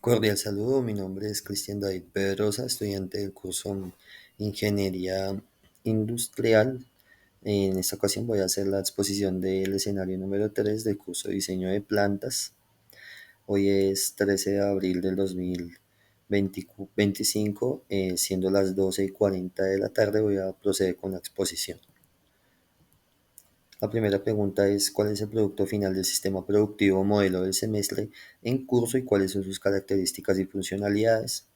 Cordial saludo, mi nombre es Cristian David Pedrosa, estudiante del curso Ingeniería Industrial. En esta ocasión voy a hacer la exposición del escenario número 3 del curso de Diseño de Plantas. Hoy es 13 de abril del 2025, siendo las 12:40 de la tarde voy a proceder con la exposición. La primera pregunta es: ¿cuál es el producto final del sistema productivo modelo del semestre en curso y cuáles son sus características y funcionalidades?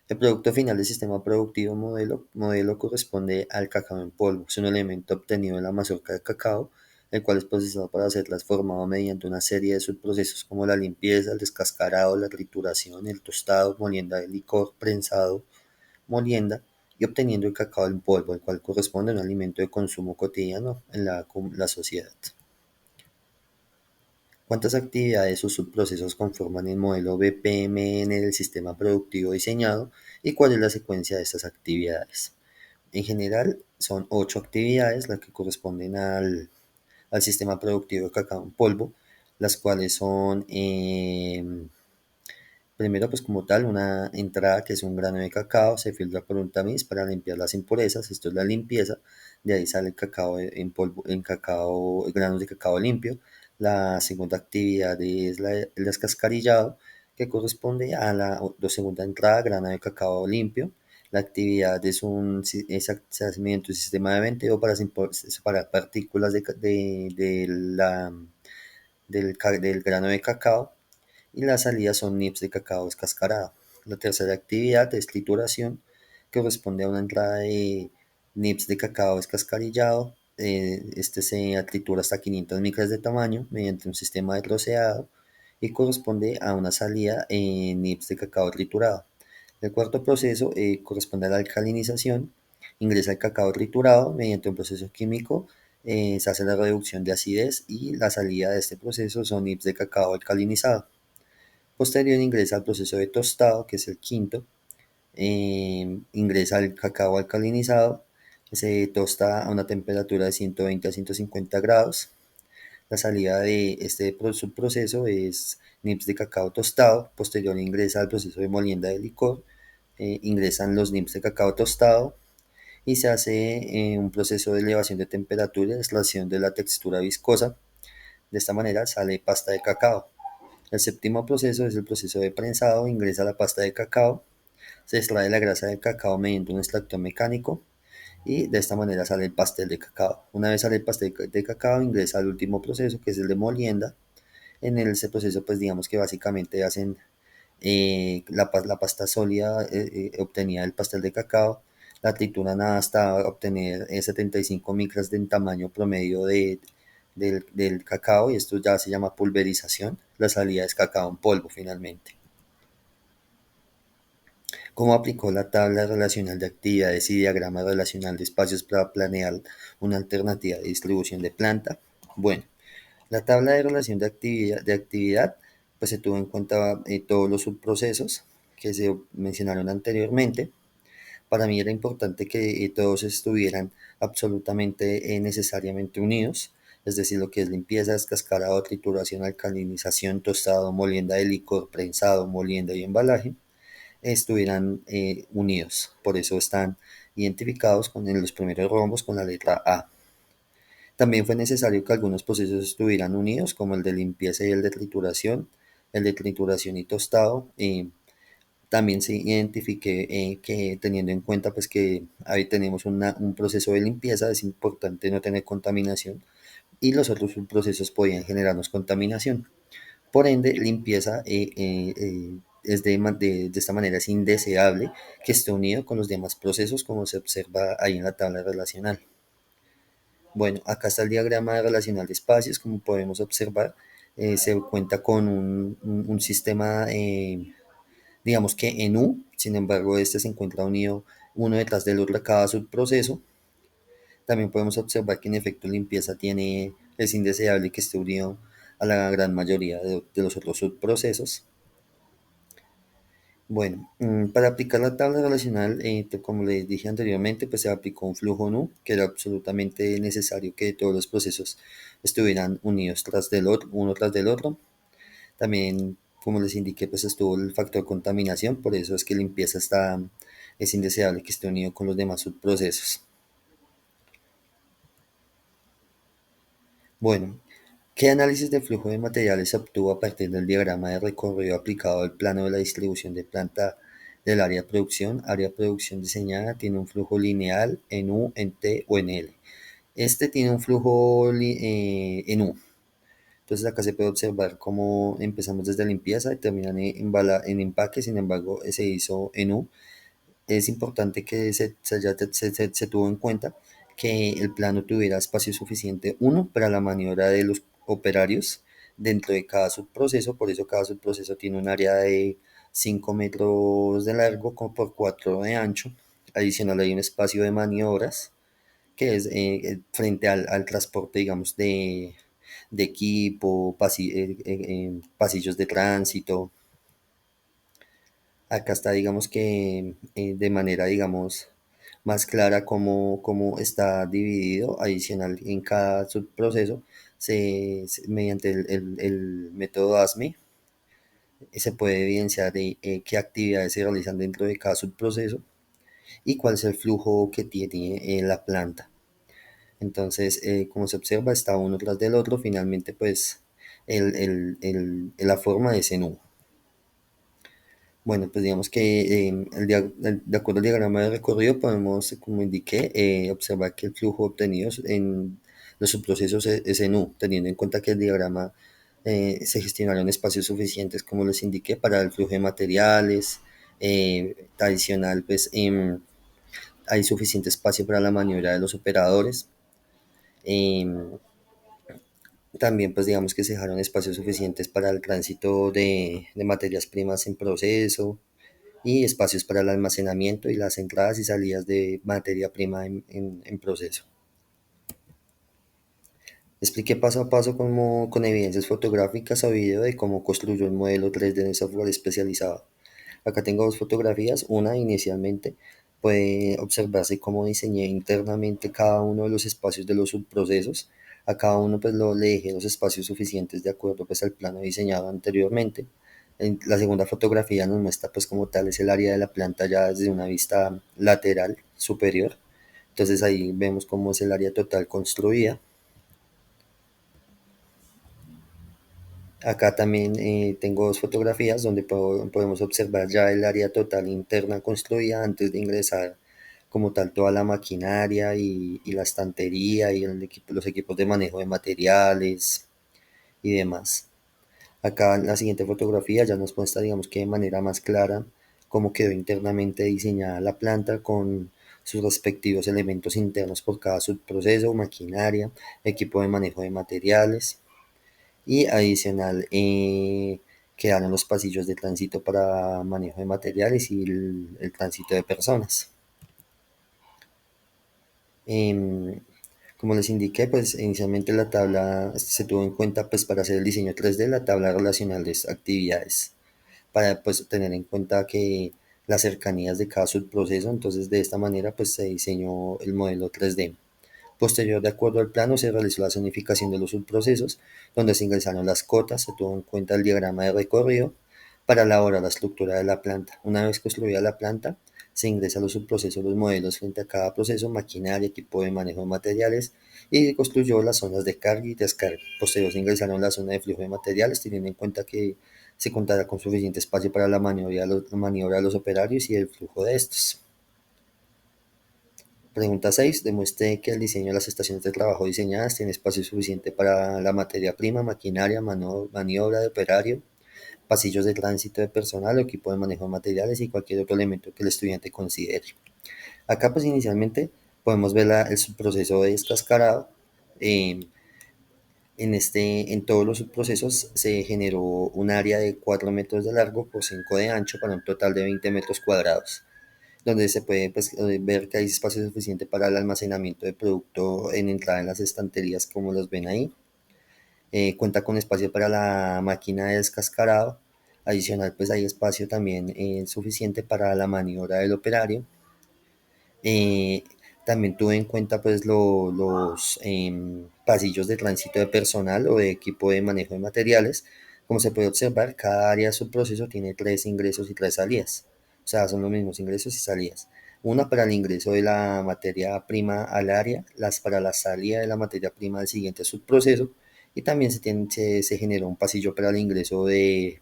El producto final del sistema productivo modelo corresponde al cacao en polvo. Es un elemento obtenido de la mazorca de cacao, el cual es procesado para ser transformado mediante una serie de subprocesos como la limpieza, el descascarado, la trituración, el tostado, molienda de licor, prensado, molienda y obteniendo el cacao en polvo, el cual corresponde a un alimento de consumo cotidiano en la sociedad. ¿Cuántas actividades o subprocesos conforman el modelo BPMN del sistema productivo diseñado y cuál es la secuencia de estas actividades? En general, son 8 actividades las que corresponden al sistema productivo de cacao en polvo, las cuales son, primero, pues como tal, una entrada que es un grano de cacao, se filtra por un tamiz para limpiar las impurezas, esto es la limpieza, de ahí sale el cacao en polvo, en cacao, granos de cacao limpio. La segunda actividad es el descascarillado, que corresponde a la segunda entrada, grano de cacao limpio. La actividad se hace mediante un sistema de venteo para separar partículas del grano de cacao, y las salidas son nips de cacao descascarado. La tercera actividad es trituración, que corresponde a una entrada de nips de cacao descascarillado. Este se tritura hasta 500 micras de tamaño mediante un sistema de troceado y corresponde a una salida en nips de cacao triturado. El cuarto proceso corresponde a la alcalinización. Ingresa el cacao triturado mediante un proceso químico, se hace la reducción de acidez y la salida de este proceso son nips de cacao alcalinizado. Posterior ingresa al proceso de tostado, que es el quinto. Ingresa el cacao alcalinizado, se tosta a una temperatura de 120 a 150 grados. La salida de este subproceso es nips de cacao tostado. Posterior ingresa al proceso de molienda de licor. Ingresan los nips de cacao tostado y se hace un proceso de elevación de temperatura y extracción de la textura viscosa. De esta manera sale pasta de cacao. El séptimo proceso es el proceso de prensado. Ingresa la pasta de cacao, se extrae la grasa de cacao mediante un extractor mecánico y de esta manera sale el pastel de cacao. Una vez sale el pastel de cacao, ingresa al último proceso, que es el de molienda. En ese proceso, pues digamos que básicamente hacen la pasta sólida obtenida del pastel de cacao, la trituran hasta obtener 75 micras de tamaño promedio del cacao, y esto ya se llama pulverización. La salida es cacao en polvo finalmente. ¿Cómo aplicó la tabla relacional de actividades y diagrama relacional de espacios para planear una alternativa de distribución de planta? Bueno, la tabla de relación de actividad, pues se tuvo en cuenta todos los subprocesos que se mencionaron anteriormente. Para mí era importante que todos estuvieran absolutamente necesariamente unidos, es decir, lo que es limpieza, descascarado, trituración, alcalinización, tostado, molienda de licor, prensado, molienda y embalaje estuvieran unidos. Por eso están identificados en los primeros rombos con la letra A. También fue necesario que algunos procesos estuvieran unidos, como el de limpieza y el de trituración y tostado. También se identifique que, teniendo en cuenta pues que ahí tenemos un proceso de limpieza, es importante no tener contaminación y los otros procesos podían generarnos contaminación. Por ende, limpieza es de esta manera es indeseable que esté unido con los demás procesos, como se observa ahí en la tabla relacional. Bueno, acá está el diagrama relacional de espacios. Como podemos observar, se cuenta con un sistema, digamos que en U. Sin embargo, este se encuentra unido uno detrás del otro a cada subproceso. También podemos observar que en efecto limpieza es indeseable que esté unido a la gran mayoría de los otros subprocesos. Bueno, para aplicar la tabla relacional, como les dije anteriormente, pues se aplicó un flujo nu, que era absolutamente necesario que todos los procesos estuvieran unidos uno tras del otro. También Como les indiqué, pues estuvo el factor contaminación, por eso es que limpieza es indeseable que esté unido con los demás subprocesos. Bueno, ¿qué análisis de flujo de materiales se obtuvo a partir del diagrama de recorrido aplicado al plano de la distribución de planta del área de producción? Área de producción diseñada tiene un flujo lineal en U, en T o en L. Este tiene un flujo en U. Entonces acá se puede observar cómo empezamos desde limpieza y terminan en empaque, sin embargo se hizo en U. Es importante que se tuvo en cuenta que el plano tuviera espacio suficiente, uno, para la maniobra de los operarios dentro de cada subproceso, por eso cada subproceso tiene un área de 5 metros de largo por 4 de ancho. Adicional hay un espacio de maniobras que es frente al transporte, digamos, de equipo, pasillos de tránsito. Acá está, digamos que de manera, digamos, más clara cómo está dividido. Adicional, en cada subproceso, mediante el método ASME, se puede evidenciar qué actividades se realizan dentro de cada subproceso y cuál es el flujo que tiene la planta. Entonces, como se observa, está uno tras del otro. Finalmente, pues, la forma es en U. Bueno, pues digamos que de acuerdo al diagrama de recorrido podemos, como indiqué, observar que el flujo obtenido en los subprocesos es en U, teniendo en cuenta que el diagrama se gestionaron espacios suficientes, como les indiqué, para el flujo de materiales. Adicional, pues hay suficiente espacio para la maniobra de los operadores. em, También, pues digamos que se dejaron espacios suficientes para el tránsito de materias primas en proceso y espacios para el almacenamiento y las entradas y salidas de materia prima en proceso. Expliqué paso a paso con evidencias fotográficas o video de cómo construyó el modelo 3D en software especializado. Acá tengo dos fotografías. Una, inicialmente, puede observarse cómo diseñé internamente cada uno de los espacios de los subprocesos. A cada uno pues le dejé los espacios suficientes de acuerdo pues al plano diseñado anteriormente. En la segunda fotografía nos muestra pues como tal es el área de la planta ya desde una vista lateral superior. Entonces ahí vemos cómo es el área total construida. Acá también tengo dos fotografías donde podemos observar ya el área total interna construida antes de ingresar como tal toda la maquinaria y la estantería y los equipos de manejo de materiales y demás. Acá en la siguiente fotografía ya nos muestra, digamos que de manera más clara, cómo quedó internamente diseñada la planta con sus respectivos elementos internos por cada subproceso, maquinaria, equipo de manejo de materiales y adicional quedaron los pasillos de tránsito para manejo de materiales y el tránsito de personas. Em, Como les indiqué, pues inicialmente la tabla se tuvo en cuenta pues para hacer el diseño 3D, la tabla relacional de actividades, para pues tener en cuenta que las cercanías de cada subproceso, entonces de esta manera pues se diseñó el modelo 3D. Posterior, de acuerdo al plano, se realizó la zonificación de los subprocesos, donde se ingresaron las cotas, se tuvo en cuenta el diagrama de recorrido para elaborar la estructura de la planta. Una vez construida la planta, se ingresa a los subprocesos los modelos frente a cada proceso, maquinaria, equipo de manejo de materiales y se construyó las zonas de carga y descarga. Posterior se ingresaron la zona de flujo de materiales, teniendo en cuenta que se contará con suficiente espacio para la maniobra de los operarios y el flujo de estos. Pregunta 6. Demuestre que el diseño de las estaciones de trabajo diseñadas tiene espacio suficiente para la materia prima, maquinaria, maniobra de operario, pasillos de tránsito de personal, equipo de manejo de materiales y cualquier otro elemento que el estudiante considere. Acá pues inicialmente podemos ver el subproceso de descascarado. Eh, en todos los subprocesos se generó un área de 4 metros de largo por 5 de ancho para un total de 20 metros cuadrados, donde se puede pues, ver que hay espacio suficiente para el almacenamiento de producto en entrada en las estanterías, como los ven ahí. Cuenta con espacio para la máquina de descascarado. Adicional, pues hay espacio también suficiente para la maniobra del operario. Eh, También tuve en cuenta pues los pasillos de tránsito de personal o de equipo de manejo de materiales, Como se puede observar, cada área de su proceso tiene tres ingresos y tres salidas. O sea, son los mismos ingresos y salidas. Una para el ingreso de la materia prima al área, las para la salida de la materia prima al siguiente subproceso, y también se generó un pasillo para el ingreso de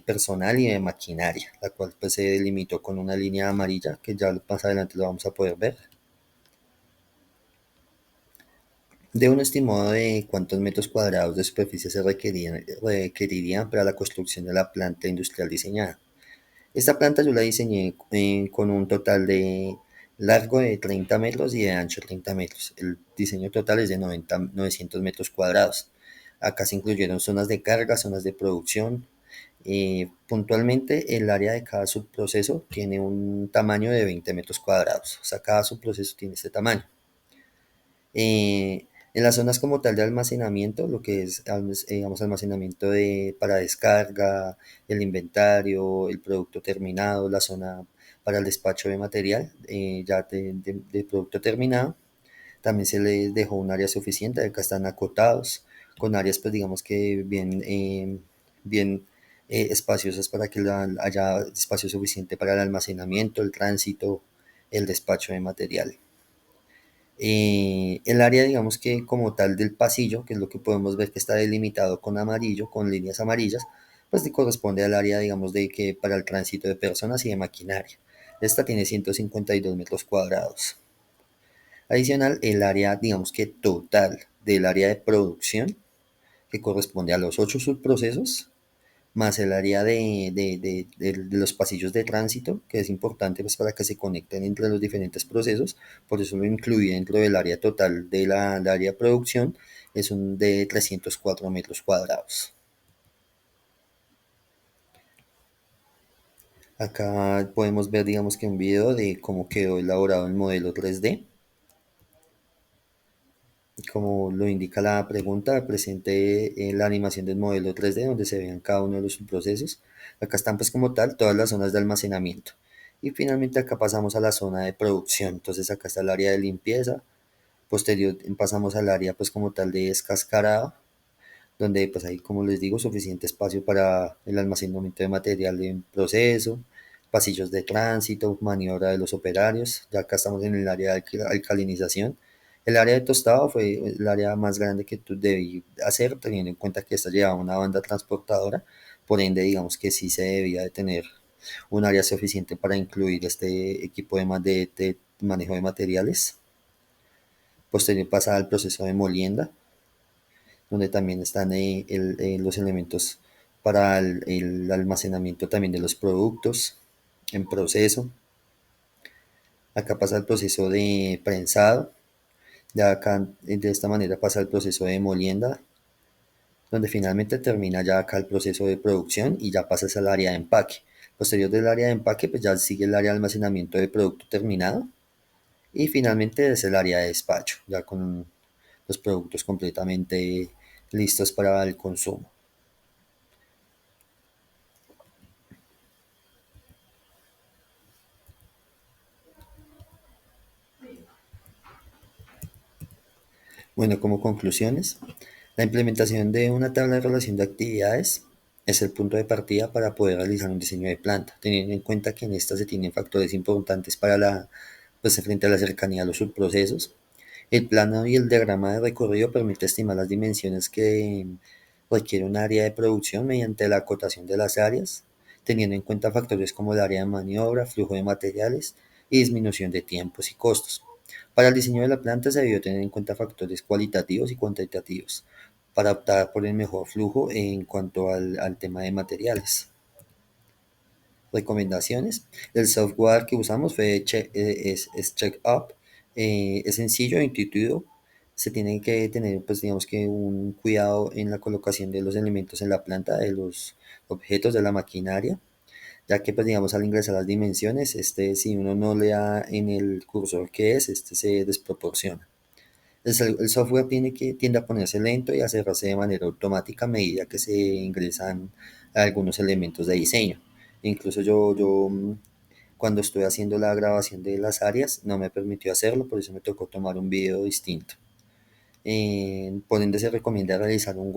personal y de maquinaria, la cual pues se delimitó con una línea amarilla que ya más adelante lo vamos a poder ver. De un estimado de cuántos metros cuadrados de superficie se requerirían para la construcción de la planta industrial diseñada. Esta planta yo la diseñé con un total de largo de 30 metros y de ancho 30 metros. El diseño total es de 900 metros cuadrados. Acá se incluyeron zonas de carga, zonas de producción. Puntualmente, el área de cada subproceso tiene un tamaño de 20 metros cuadrados. O sea, cada subproceso tiene este tamaño. En las zonas como tal de almacenamiento, lo que es, digamos, almacenamiento para descarga, el inventario, el producto terminado, la zona para el despacho de material, ya de producto terminado, también se les dejó un área suficiente, acá están acotados, con áreas, pues digamos que bien espaciosas para que haya espacio suficiente para el almacenamiento, el tránsito, el despacho de material. El área, digamos que como tal del pasillo, que es lo que podemos ver que está delimitado con amarillo, con líneas amarillas, pues corresponde al área, digamos, de que para el tránsito de personas y de maquinaria. Esta tiene 152 metros cuadrados. Adicional, el área, digamos que total del área de producción, que corresponde a los 8 subprocesos, más el área de los pasillos de tránsito, que es importante pues, para que se conecten entre los diferentes procesos, por eso lo incluí dentro del área total del área de producción, es un de 304 metros cuadrados. Acá podemos ver, digamos que un video de cómo quedó elaborado el modelo 3D. Como lo indica la pregunta, presente la animación del modelo 3D donde se vean cada uno de los subprocesos. Acá están pues como tal todas las zonas de almacenamiento. Y finalmente acá pasamos a la zona de producción. Entonces acá está el área de limpieza. Posterior pasamos al área pues como tal de descascarado, donde pues hay como les digo suficiente espacio para el almacenamiento de material en proceso, pasillos de tránsito, maniobra de los operarios. Ya acá estamos en el área de alcalinización. El área de tostado fue el área más grande que debí hacer, teniendo en cuenta que esta llevaba una banda transportadora, por ende digamos que sí se debía de tener un área suficiente para incluir este equipo de manejo de materiales. Posterior pasa al proceso de molienda, donde también están los elementos para el almacenamiento también de los productos en proceso. Acá pasa el proceso de prensado, ya acá de esta manera pasa el proceso de molienda, donde finalmente termina ya acá el proceso de producción y ya pasas al área de empaque. Posterior del área de empaque, pues ya sigue el área de almacenamiento de producto terminado y finalmente es el área de despacho, ya con los productos completamente listos para el consumo. Bueno, como conclusiones, la implementación de una tabla de relación de actividades es el punto de partida para poder realizar un diseño de planta, teniendo en cuenta que en esta se tienen factores importantes para pues, frente a la cercanía a los subprocesos. El plano y el diagrama de recorrido permite estimar las dimensiones que requiere un área de producción mediante la acotación de las áreas, teniendo en cuenta factores como el área de maniobra, flujo de materiales y disminución de tiempos y costos. Para el diseño de la planta se debió tener en cuenta factores cualitativos y cuantitativos para optar por el mejor flujo en cuanto al tema de materiales. Recomendaciones. El software que usamos es CheckUp. Es sencillo e intuitivo. Se tiene que tener, pues digamos que un cuidado en la colocación de los elementos en la planta, de los objetos de la maquinaria, ya que pues digamos al ingresar las dimensiones, si uno no le da en el cursor que es, se desproporciona. El software tiende a ponerse lento y a cerrarse de manera automática a medida que se ingresan algunos elementos de diseño. Incluso cuando estoy haciendo la grabación de las áreas no me permitió hacerlo, por eso me tocó tomar un video distinto. Por ende, se recomienda realizar un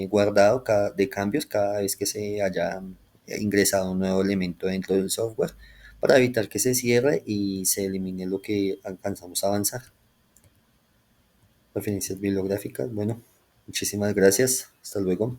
guardado de cambios cada vez que se haya ingresado un nuevo elemento dentro del software para evitar que se cierre y se elimine lo que alcanzamos a avanzar. Referencias bibliográficas, bueno, muchísimas gracias. Hasta luego.